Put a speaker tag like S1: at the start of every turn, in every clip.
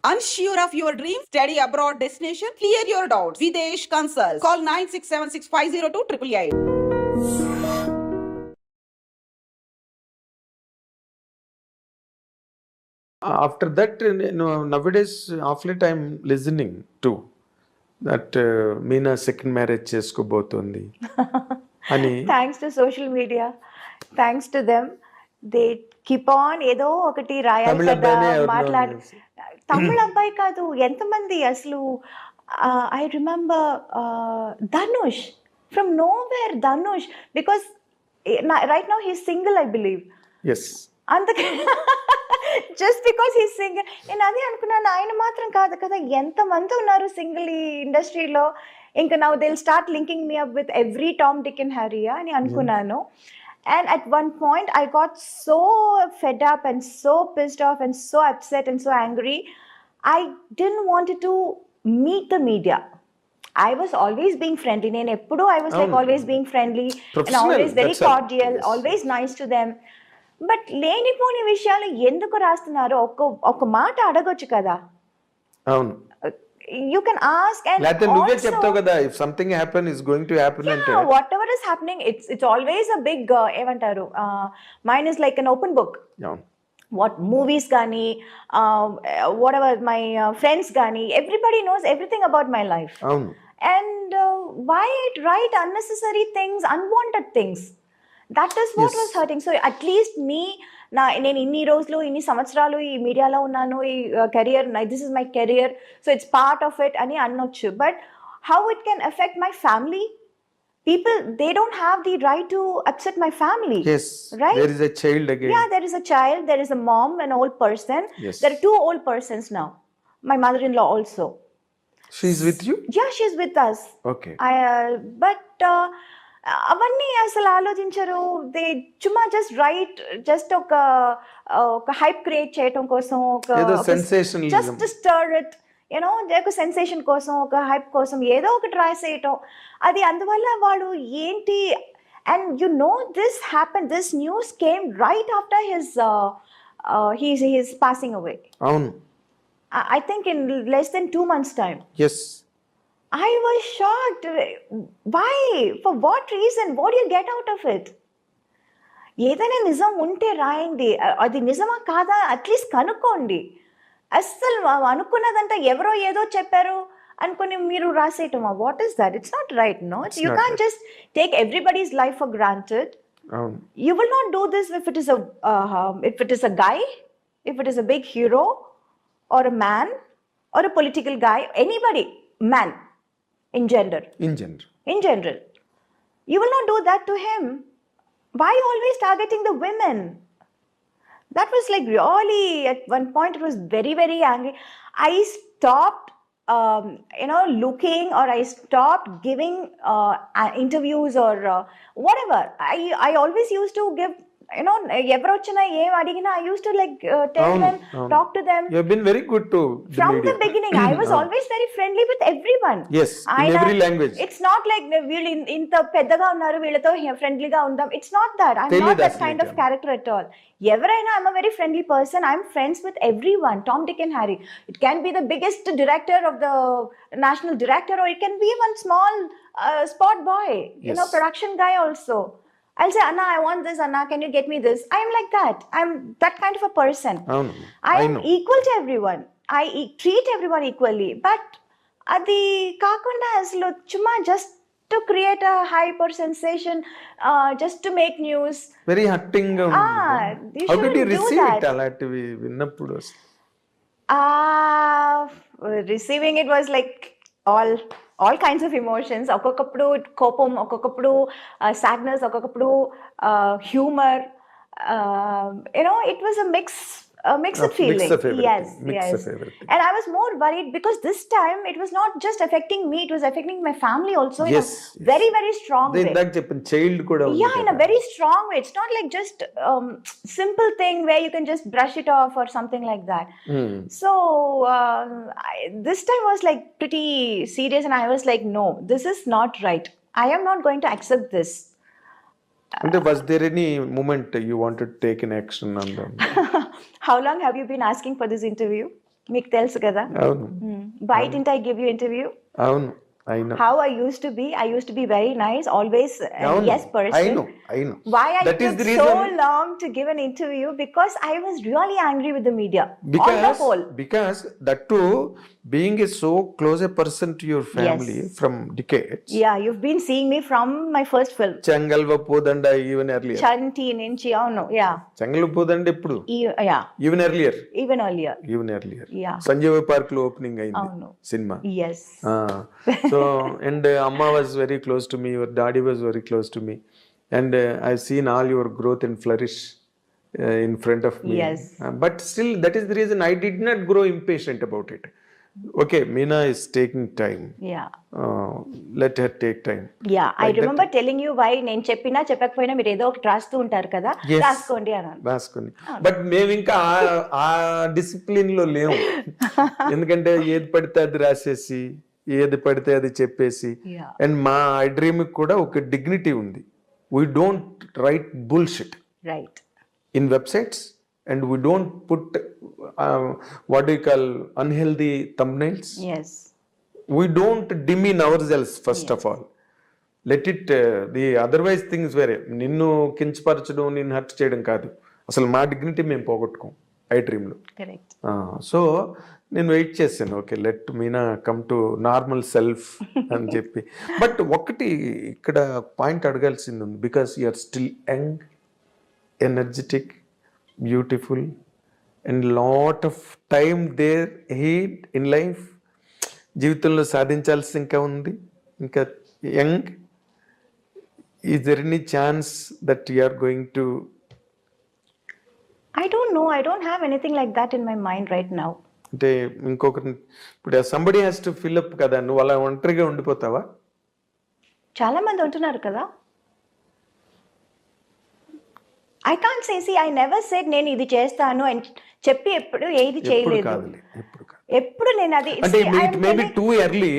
S1: Unsure of your dream? Study abroad destination? Clear your doubts. Videsh Consult. Call 9676502888.
S2: After that, nowadays, of late I'm listening to that Meena second marriage చేసుకోబోతోంది అని.
S3: Thanks to social media, thanks to them. They keep on ఏదో ఒకటి రాయాలి
S2: తమిళ
S3: కదా,
S2: అబ్బాయినే ఎవరినో
S3: మాట్లాడు. తమిళ అబ్బాయి కాదు, ఎంతమంది అసలు. I remember Dhanush, from nowhere Dhanush, because right now he's single I believe.
S2: Yes,
S3: అందుకే జస్ట్ బికాస్ హీ సింగిల్. నేను అదే అనుకున్నాను, ఆయన మాత్రం కాదు కదా, ఎంతమంది ఉన్నారు సింగిల్ ఈ ఇండస్ట్రీలో. ఇంకా now they will start linking me up with every Tom Dick and Harry అని అనుకున్నాను. And at one point, I got so fed up and so pissed off and so upset and so angry. I didn't want to meet the media. I was always being friendly. I was like always being friendly and always very cordial, always nice to them. But లేనిపోని విషయాలు ఎందుకు రాస్తున్నారు? ఒక మాట అడగొచ్చు కదా.
S2: అవును,
S3: You can ask, and
S2: లేకపోతే నువ్వే
S3: also,
S2: చెప్తావు కదా, if something happen is going to happen అంటే.
S3: yeah, whatever is happening, it's always a big ఏమంటారు, mine is like an open book.
S2: అవును,
S3: What movies gani, whatever my friends gani, everybody knows everything about my life.
S2: అవును.
S3: And why write unnecessary things, unwanted things? That is what was hurting. So at least me, నేను ఇన్ని రోజులు ఇన్ని సంవత్సరాలు ఈ మీడియాలో ఉన్నాను, ఈ career, this is my career, so it's part of it అని అనొచ్చు. But how it can affect my family? People, they don't have the right to upset my family.
S2: Yes,
S3: right?
S2: There is a child again.
S3: Yeah, there is a child, there is a mom, an old person.
S2: Yes.
S3: There are two old persons now. My mother-in-law also.
S2: She's with you?
S3: Yeah, she's with us.
S2: Okay.
S3: But అవన్నీ అసలు ఆలోచించరు. They చుమ్మా just right, just ఒక hype create చేయటం కోసం, just stir it, you know, ఒక sensation కోసం, ఒక హైప్ కోసం ఏదో ఒకటి రాసేయటం. అది అందువల్ల వాడు ఏంటి. And you know this happen, this news came right after he's passing away.
S2: అవును,
S3: I think in less than 2 months' time.
S2: Yes.
S3: I was shocked. Why? For what reason? What do you get out of it? ఏదైనా నిజం ఉంటే రాయండి, అది నిజమా కాదా at least కనుక్కోండి. అస్సలు అనుకున్నదంతా ఎవరో ఏదో చెప్పారు అనుకుని మీరు రాసేయటమా? What is that? It's not right. No, you can't just take everybody's life for granted. You will not do this if it is a guy, if it is a big hero or a man or a political guy, anybody, man, in general, you will not do that to him. Why always targeting the women? That was like really, at one point it was very, very angry. I stopped looking, or I stopped giving interviews or whatever. I always used to give, ఎవరు వచ్చినా ఏం అడిగినా I used to tell them, talk to them.
S2: You have been very good to the
S3: from
S2: media.
S3: The beginning. I was always very friendly with everyone.
S2: Yes, in every language.
S3: It's not like వీళ్ళు ఇంత పెద్దగా ఉన్నారు వీళ్ళతో ఫ్రెండ్లీగా ఉందాం. It's not that. I'm not that kind of character at all. ఎవరైనా, I'm a very friendly person. I'm friends with everyone, Tom, Dick and Harry. It can be the biggest director of the national director, or it can be one small spot boy, production guy also. I'll say, Anna, I want this. Anna, can you get me this? I'm like that. I'm that kind of a person. I am equal to everyone. I treat everyone equally. But adi kakunda aslo chuma just to create a hype or sensation, just to make news.
S2: Very hurting.
S3: How
S2: did you receive it? Alativi vinnappudu
S3: receiving it was like all kinds of emotions. ఒక్కొక్కప్పుడు కోపం, ఒక్కొక్కప్పుడు sadness, ఒక్కొక్కప్పుడు humor. It was a mixed feeling. Yes. And I was more worried because this time it was not just affecting me, it was affecting my family also in a very, very strong way.
S2: Child kuda undi.
S3: Yeah, in a very strong way. It's not like just simple thing where you can just brush it off or something like that. So this time was like pretty serious, and I was like, no, this is not right. I am not going to accept this.
S2: And was there any moment you wanted to take an action on them?
S3: How long have you been asking for this interview? మీకు తెలుసు కదా.
S2: అవును
S3: Why didn't I give you interview?
S2: అవును అయినా
S3: How I used to be very nice, always a
S2: అవును
S3: yes person.
S2: అయిను
S3: Why I
S2: that is
S3: took
S2: the
S3: so
S2: reason
S3: long to give an interview? Because I was really angry with the media on the whole.
S2: because that too being a so close a person to your family from decades.
S3: Yeah, you've been seeing me from my first film,
S2: చెంగల్వ పోదండ even earlier.
S3: Chanti Ninchi. Oh no, yeah,
S2: చెంగల్వ పోదండ ఎప్పుడు
S3: yeah,
S2: even earlier
S3: even earlier.
S2: yeah Sanjay park లో opening అయింది
S3: Oh no,
S2: cinema.
S3: yes,
S2: So and amma was very close to me, your daddy was very close to me, and I've seen all your growth and flourish in front of me.
S3: Yes.
S2: But still that is the reason I did not grow impatient about it. Okay, Meena is taking time.
S3: yeah.
S2: Let her take time.
S3: Yeah, I remember telling you why నేను చెప్పినా చెప్పకపోయినా మీరు ఏదో ఒకటి రాస్తూ ఉంటారు కదా,
S2: Yes.
S3: రాసుకోండి అన్నాను.
S2: రాసుకొని బట్ మేము ఇంకా ఆ డిసిప్లిన్ లో లేము. ఎందుకంటే ఏది పడితే అది రాసేసి ఏది పడితే అది చెప్పేసి.
S3: Yeah.
S2: అండ్ మా ఐ డ్రీమ్ కూడా ఒక డిగ్నిటీ ఉంది. We don't write bullshit
S3: Right.
S2: in websites, and we don't put what do you call unhealthy thumbnails.
S3: Yes.
S2: We don't demean ourselves first of all. Let it the otherwise things వేరే. నిన్ను కించపరచడం నిన్ను hurt చేయడం కాదు, అసలు మా dignity మేము పోగొట్టుకోం I డ్రీమ్లో.
S3: Correct.
S2: సో నేను వెయిట్ చేశాను, ఓకే లెట్ మీనా కమ్ టు నార్మల్ సెల్ఫ్ అని చెప్పి. బట్ ఒకటి ఇక్కడ పాయింట్ అడగాల్సింది ఉంది, because you are still young, energetic, beautiful, and lot of time there ahead in life. జీవితంలో సాధించాల్సి ఇంకా ఉంది, ఇంకా young. Is there any chance that you are going to?
S3: I don't know. I don't have anything like that in my mind right now.
S2: అంటే ఇంకొకరిని ఇప్పుడు somebody has to fill up కదా, నువ్వు అలా ఒంటరిగా ఉండిపోతావా?
S3: చాలా మంది ఉంటున్నారు కదా. I can't say, see, I never said నేను ఇది చేస్తాను అని చెప్పి ఎప్పుడు ఏది
S2: ఎప్పుడు
S3: చేయలేదు.
S2: కాదులే, ఎప్పుడు కాదు.
S3: ఎప్పుడు నేను అది
S2: అంటే
S3: see,
S2: it may be too early,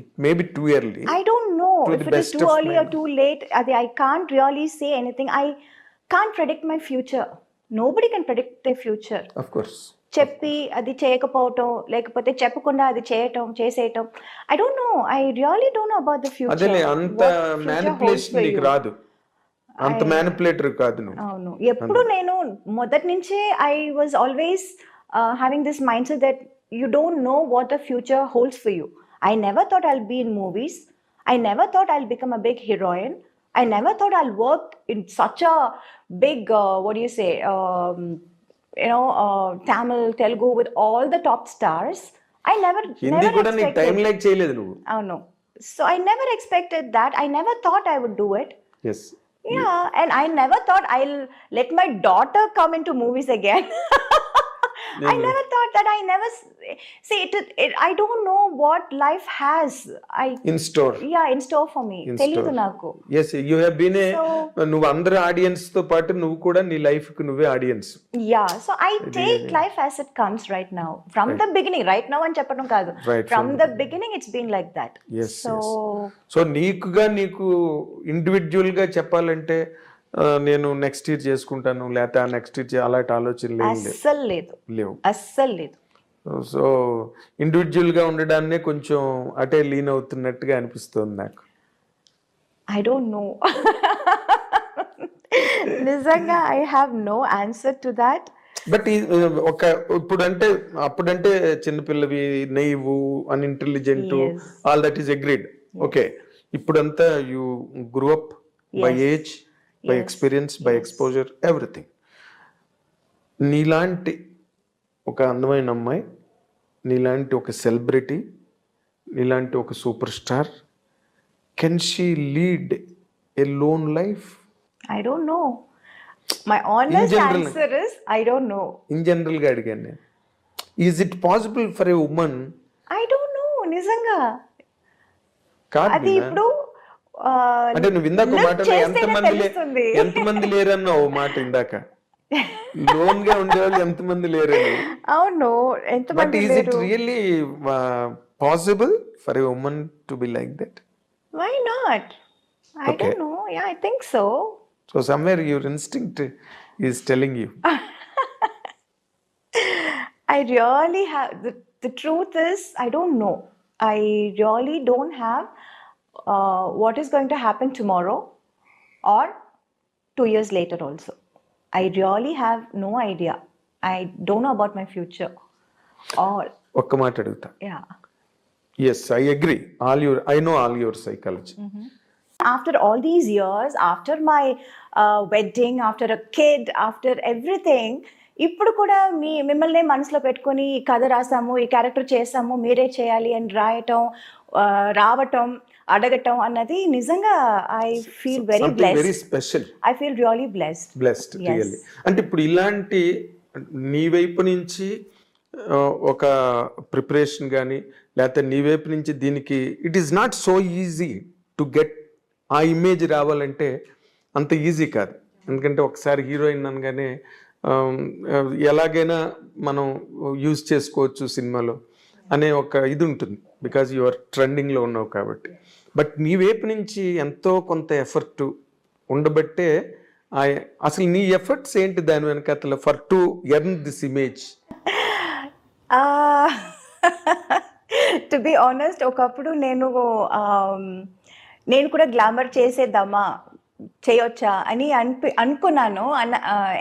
S2: it may be too early.
S3: I don't know
S2: To
S3: if
S2: the
S3: it is
S2: best
S3: too
S2: of
S3: early
S2: my
S3: or too late. I can't really say anything. I can't predict my future. Nobody can predict their future.
S2: Of course.
S3: చెప్పి అది చేయకపోవటం, లేకపోతే చెప్పకుండా అది చేసేయటం. I don't know. I really don't know about the future.
S2: అదేలే, అంత
S3: What future holds
S2: manipulation
S3: for
S2: నీకు
S3: you.
S2: రాదు, అంత మ్యానిపులేటర్ కాదు నువ్వు.
S3: అవును, ఎప్పుడు నేను మొదటి నుంచే I was always having this mind set that you don't know what the future holds for you. I never thought I'll be in movies. I never thought I'll become a big heroine. I never thought I'll work in such a big, what do you say, Tamil, Telugu with all the top stars. I never
S2: Hindi కూడా నీకు time
S3: expected.
S2: Like చేయలేదు నువ్వు.
S3: Oh no. So I never expected that. I never thought I would do it.
S2: Yes.
S3: Yeah, and I never thought I'll let my daughter come into movies again. I never thought that. I never see it. I don't know what life has.
S2: In store.
S3: In store for me.
S2: In
S3: తెలీదు
S2: store.
S3: నాకు.
S2: Yes, you have been a,
S3: So-
S2: నువ్వు అందరు audience తో పాటు నువ్వు కూడా నీ life కి నువ్వే audience.
S3: Yeah, so I take life as it comes right now. From the beginning, right now అని చెప్పడం కాదు.
S2: Right,
S3: From the beginning, it's been like that.
S2: Yes,
S3: So
S2: so నీకు ఇండివిజువల్ గా చెప్పాలంటే నేను నెక్స్ట్ ఇయర్ చేసుకుంటాను, లేకపోతే నెక్స్ట్ ఇయర్ అలాంటి ఆలోచనలు ఏం లేవు.
S3: అస్సలు లేదు.
S2: సో ఇండివిజువల్ గా ఉండడాన్నే కొంచెం అటే లీన్ అవుతున్నట్టుగా అనిపిస్తుంది నాకు.
S3: I don't know. నిజంగా I have no answer to that.
S2: But ఒక ఇప్పుడంటే అప్పుడంటే చిన్నపిల్లవి, naive, unintelligent,
S3: Yes.
S2: All that is agreed. Okay, ఇప్పుడంతా you grew up by
S3: Yes.
S2: Age, by
S3: Yes.
S2: Experience, by exposure, everything. నీలాంటి ఒక అందమైన అమ్మాయి, నీలాంటి ఒక సెలబ్రిటీ, నీలాంటి ఒక superstar, can she lead a lone life?
S3: I don't know. My honest
S2: general.
S3: answer is I don't know.
S2: In general గా అడిగాను నేను. Is it possible for a women?
S3: I don't know. నిజంగా
S2: కాదు
S3: అది
S2: మీనా.
S3: ఇప్పుడు
S2: అంటే నువ్వు ఇందాక
S3: look
S2: మాట
S3: చేస్తేనే తెలుస్తుంది.
S2: ఎంతమంది లేరన్నా ఓ మాట ఇందాక, లోన్ గా ఉండేవాళ్ళు ఎంతమంది లేరని.
S3: అవును,
S2: బట్
S3: ఎంతమంది
S2: ఈజ్ ఇట్
S3: లేరు.
S2: Really possible for a women to be like that?
S3: Why not? I
S2: Okay.
S3: don't know. Yeah, I think so.
S2: So somewhere your instinct is telling you.
S3: I really have, the truth is, I don't know. I really don't have what is going to happen tomorrow or 2 years later also. I really have no idea. I don't know about my future. Or,
S2: ఒక్క మాట అడుగుతా.
S3: yeah.
S2: Yes, I agree. I know all your psychology.
S3: After all these years, after my wedding, after a kid, after everything, ఇప్పుడు కూడా మిమ్మల్ని మనసులో పెట్టుకొని ఈ కథ రాసాము, ఈ క్యారెక్టర్ చేసాము, మీరే చేయాలి అని రాయటం, రావటం, అడగటం అన్నది నిజంగా I feel very
S2: very special.
S3: I feel really blessed.
S2: Really. అంటే ఇప్పుడు ఇలాంటి నీ వైపు నుంచి ఒక ప్రిపరేషన్ కానీ, లేకపోతే నీ వైపు నుంచి దీనికి it is not so easy to get ఆ ఇమేజ్ రావాలంటే అంత ఈజీ కాదు. ఎందుకంటే ఒకసారి హీరోయిన్ అనగానే ఎలాగైనా మనం యూజ్ చేసుకోవచ్చు సినిమాలో అనే ఒక ఇది ఉంటుంది, బికాజ్ యు ఆర్ ట్రెండింగ్లో ఉన్నావు కాబట్టి. బట్ నీ వైపు నుంచి ఎంతో కొంత ఎఫర్ట్ ఉండబట్టే అసలు నీ ఎఫర్ట్స్ ఏంటి దాని వెనకాతల for to earn this image?
S3: To be honest, ఒకప్పుడు నేను కూడా గ్లామర్ చేసేద్దామా, చేయొచ్చా అని అనుకున్నాను.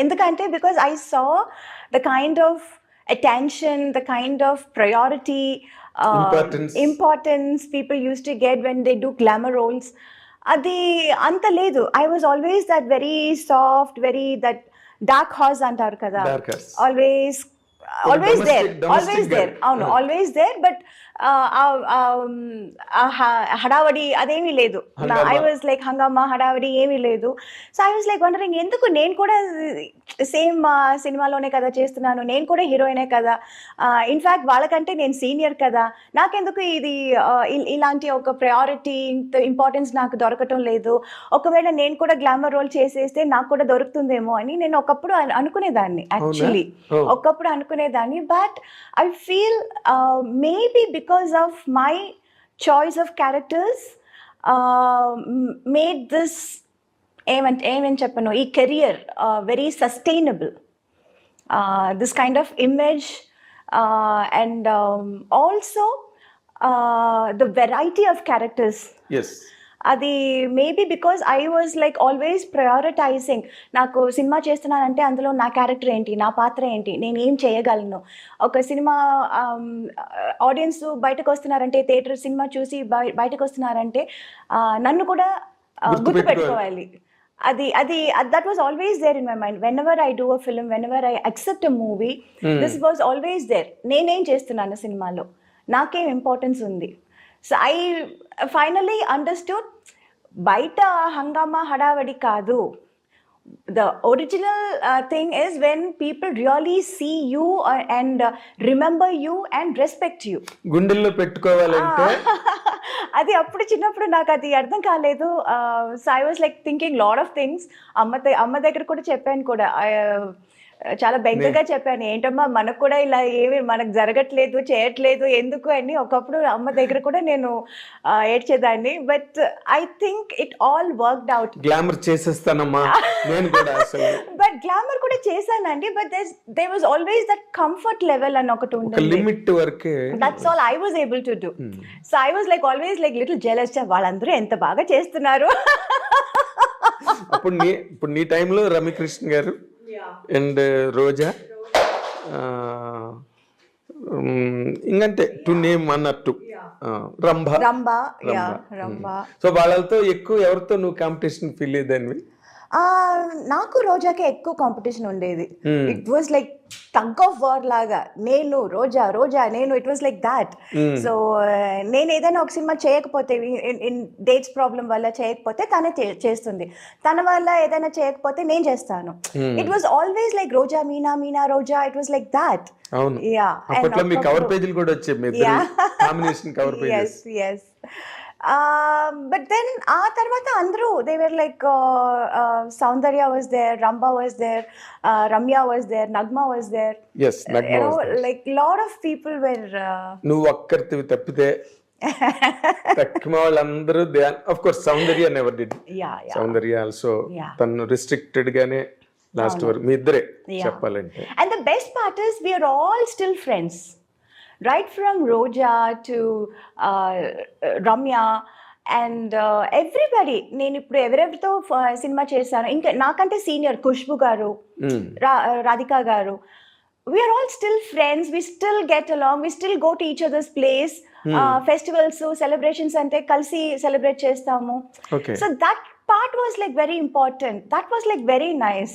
S3: ఎందుకంటే because I saw the kind of attention, the kind of priority, importance people use to get when they do glamour roles. అది అంత లేదు. I was always that very soft, very that dark horse అంటారు కదా, always there. అవును, always there. But హడావడి అదేమీ లేదు. I was like హంగామా, హడావడి ఏమీ లేదు. So I was like wondering, ఎందుకు నేను కూడా సేమ్ సినిమాలోనే కదా చేస్తున్నాను, నేను కూడా హీరోయినే కదా, ఇన్ఫ్యాక్ట్ వాళ్ళకంటే నేను సీనియర్ కదా, నాకెందుకు ఇది ఇలాంటి ఒక ప్రయారిటీ, ఇంపార్టెన్స్ నాకు దొరకటం లేదు, ఒకవేళ నేను కూడా గ్లామర్ రోల్ చేసేస్తే నాకు కూడా దొరుకుతుందేమో అని నేను ఒకప్పుడు అనుకునేదాన్ని. యాక్చువల్లీ ఒకప్పుడు అనుకునేదాన్ని. But I feel maybe because of my choice of characters made this ఏమని చెప్పను, ఈ career very sustainable, this kind of image, and also the variety of characters.
S2: Yes.
S3: అది maybe because I was like always prioritising. నాకు cinema చేస్తున్నానంటే అందులో నా character ఏంటి, నా పాత్ర ఏంటి, నేను ఏం చేయగలను. ఒక సినిమా ఆడియన్స్ బయటకు వస్తున్నారంటే, థియేటర్ సినిమా చూసి బయటకు వస్తున్నారంటే నన్ను కూడా గుర్తుపెట్టుకోవాలి. that was always there in my mind. Whenever I do a film, whenever I accept a movie, this was always there. నేనేం చేస్తున్నాను సినిమాలో, నాకేం ఇంపార్టెన్స్ ఉంది. So I finally understood, బయట హంగామా హడావడి కాదు. The original thing is when people really see you and remember you and respect you.
S2: గుండెల్లో పెట్టుకోవాలంటే
S3: అది అప్పుడు చిన్నప్పుడు నాకు అది అర్థం కాలేదు. So I was like thinking lot of things. అమ్మ దగ్గర కూడా చెప్పాను కూడా, చాలా బెంగగా చెప్పాను, ఏంటమ్మా మనకు కూడా ఇలా ఏమి మనకు జరగట్లేదు, చేయట్లేదు ఎందుకు అని. ఒకప్పుడు అమ్మ దగ్గర కూడా నేను ఏడ్చేదాన్ని. But I think it all worked out.
S2: Glamour చేసేస్తానమ్మా నేను కూడా అసలు.
S3: బట్ గ్లామర్ కూడా చేశానండి. But there was always that comfort level అని ఒకటి ఉండేది,
S2: లిమిట్ వరకే.
S3: That's all I was able to do. So I was like always like little jealous, వాళ్ళందరూ ఎంత బాగా చేస్తున్నారు.
S2: ఇప్పుడు నీ టైంలో రమ్యకృష్ణ గారు అండ్ రోజా, ఇంకంతే టు నేమ్ అన్నట్టు, రంభ. సో వాళ్ళతో ఎక్కువ ఎవరితో నువ్వు కాంపిటీషన్ ఫీల్ అయ్యేదానివి?
S3: నాకు రోజాకే ఎక్కువ కాంపిటీషన్ ఉండేది. It was like tug of war లాగా, నేను రోజా నేను, it was like that. So నేను ఏదైనా ఒక సినిమా చేయకపోతే, ఇన్ డేట్స్ ప్రాబ్లం వల్ల చేయకపోతే తనే చేస్తుంది, తన వల్ల ఏదైనా చేయకపోతే నేను చేస్తాను. It was always like Roja Meena Roja, it was like that.
S2: అవును, అప్పట్లో మీ కవర్ పేజీలు కూడా వచ్చాయి, మీ ఇద్దరు combination cover pages.
S3: yes. But then ఆ తర్వాత అందరూ they were like Saundarya was there, Ramba was there, Ramya was there, Nagma was there.
S2: Yes, Nagma was there.
S3: Like lot of people were
S2: నువ్వు ఒక్కరివి తప్పితే తక్కువ వాళ్ళందరూ, of course Saundarya never did.
S3: Yeah.
S2: Saundarya also తను restricted గానే last వరకు మీ ఇద్దరే
S3: Yeah.
S2: చెప్పాలంటే.
S3: And the best part is we are all still friends. Right from Roja to Ramya and everybody. నేను ఇప్పుడు ఎవరెవరితో సినిమా చేశాను, ఇంకా నాకంటే సీనియర్ ఖుష్బు గారు, రాధికా గారు, we are all still friends. We still get along. We still go to each other's place. Festivals, celebrations ante kalsi celebrate chestamu.
S2: Okay.
S3: So that part was like very important. That was like very nice.